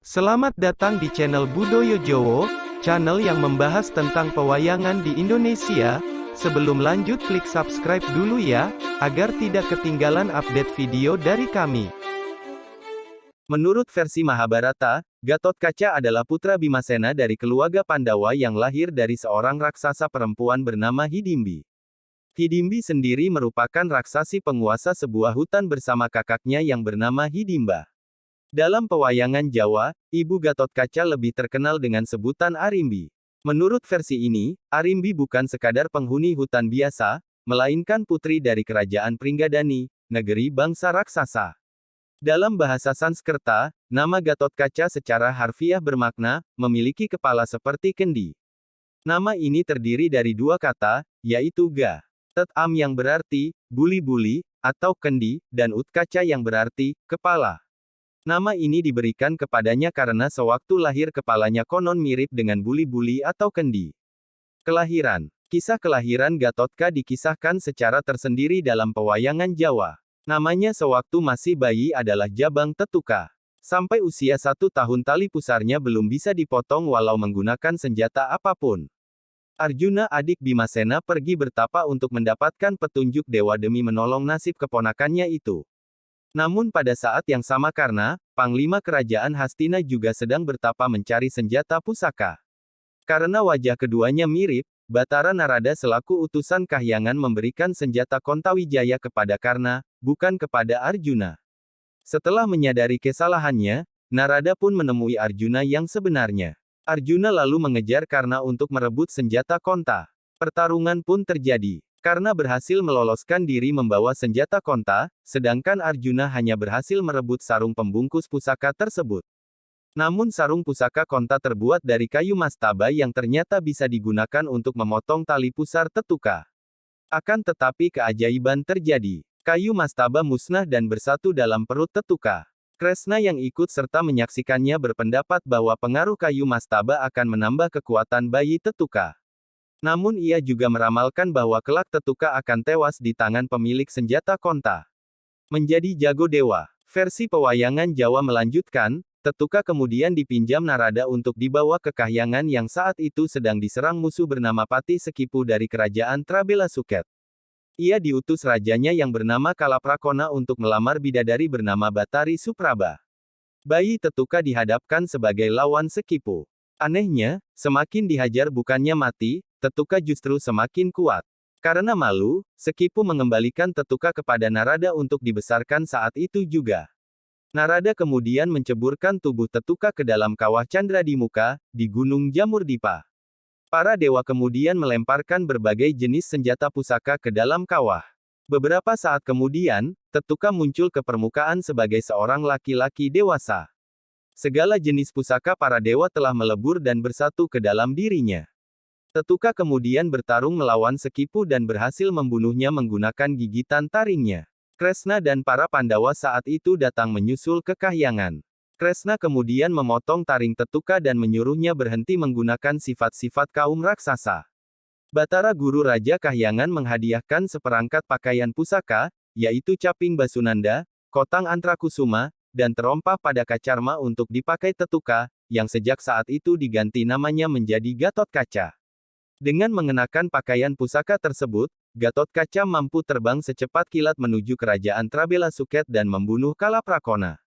Selamat datang di channel Budoyo Jowo, channel yang membahas tentang pewayangan di Indonesia. Sebelum lanjut klik subscribe dulu ya, agar tidak ketinggalan update video dari kami. Menurut versi Mahabharata, Gatotkaca adalah putra Bimasena dari keluarga Pandawa yang lahir dari seorang raksasa perempuan bernama Hidimbi. Hidimbi sendiri merupakan raksasi penguasa sebuah hutan bersama kakaknya yang bernama Hidimba. Dalam pewayangan Jawa, ibu Gatotkaca lebih terkenal dengan sebutan Arimbi. Menurut versi ini, Arimbi bukan sekadar penghuni hutan biasa, melainkan putri dari kerajaan Pringgadani, negeri bangsa raksasa. Dalam bahasa Sanskerta, nama Gatotkaca secara harfiah bermakna, memiliki kepala seperti kendi. Nama ini terdiri dari dua kata, yaitu ga, tet am yang berarti, buli-buli, atau kendi, dan utkaca yang berarti, kepala. Nama ini diberikan kepadanya karena sewaktu lahir kepalanya konon mirip dengan buli-buli atau kendi. Kelahiran. Kisah kelahiran Gatotka dikisahkan secara tersendiri dalam pewayangan Jawa. Namanya sewaktu masih bayi adalah Jabang Tetuka. Sampai usia 1 tahun tali pusarnya belum bisa dipotong walau menggunakan senjata apapun. Arjuna adik Bimasena pergi bertapa untuk mendapatkan petunjuk dewa demi menolong nasib keponakannya itu. Namun pada saat yang sama karena, Panglima Kerajaan Hastina juga sedang bertapa mencari senjata pusaka. Karena wajah keduanya mirip, Batara Narada selaku utusan Kahyangan memberikan senjata Kontawijaya kepada Karna, bukan kepada Arjuna. Setelah menyadari kesalahannya, Narada pun menemui Arjuna yang sebenarnya. Arjuna lalu mengejar Karna untuk merebut senjata Konta. Pertarungan pun terjadi. Karna berhasil meloloskan diri membawa senjata Konta, sedangkan Arjuna hanya berhasil merebut sarung pembungkus pusaka tersebut. Namun sarung pusaka Konta terbuat dari kayu mastaba yang ternyata bisa digunakan untuk memotong tali pusar Tetuka. Akan tetapi keajaiban terjadi. Kayu mastaba musnah dan bersatu dalam perut Tetuka. Kresna yang ikut serta menyaksikannya berpendapat bahwa pengaruh kayu mastaba akan menambah kekuatan bayi Tetuka. Namun ia juga meramalkan bahwa kelak Tetuka akan tewas di tangan pemilik senjata Konta. Menjadi jago dewa. Versi pewayangan Jawa melanjutkan, Tetuka kemudian dipinjam Narada untuk dibawa ke Kahyangan yang saat itu sedang diserang musuh bernama Pati Sekipu dari kerajaan Trabela Suket. Ia diutus rajanya yang bernama Kalaprakona untuk melamar bidadari bernama Batari Supraba. Bayi Tetuka dihadapkan sebagai lawan Sekipu. Anehnya, semakin dihajar bukannya mati, Tetuka justru semakin kuat. Karena malu, Sekipu mengembalikan Tetuka kepada Narada untuk dibesarkan saat itu juga. Narada kemudian menceburkan tubuh Tetuka ke dalam kawah Candradimuka, di Gunung Jamurdipa. Para dewa kemudian melemparkan berbagai jenis senjata pusaka ke dalam kawah. Beberapa saat kemudian, Tetuka muncul ke permukaan sebagai seorang laki-laki dewasa. Segala jenis pusaka para dewa telah melebur dan bersatu ke dalam dirinya. Tetuka kemudian bertarung melawan Sekipu dan berhasil membunuhnya menggunakan gigitan taringnya. Kresna dan para Pandawa saat itu datang menyusul ke Kahyangan. Kresna kemudian memotong taring Tetuka dan menyuruhnya berhenti menggunakan sifat-sifat kaum raksasa. Batara Guru Raja Kahyangan menghadiahkan seperangkat pakaian pusaka, yaitu caping Basunanda, kotang Antrakusuma, dan terompah pada Kacarma untuk dipakai Tetuka, yang sejak saat itu diganti namanya menjadi Gatotkaca. Dengan mengenakan pakaian pusaka tersebut, Gatotkaca mampu terbang secepat kilat menuju kerajaan Trabela Suket dan membunuh Kalaprakona.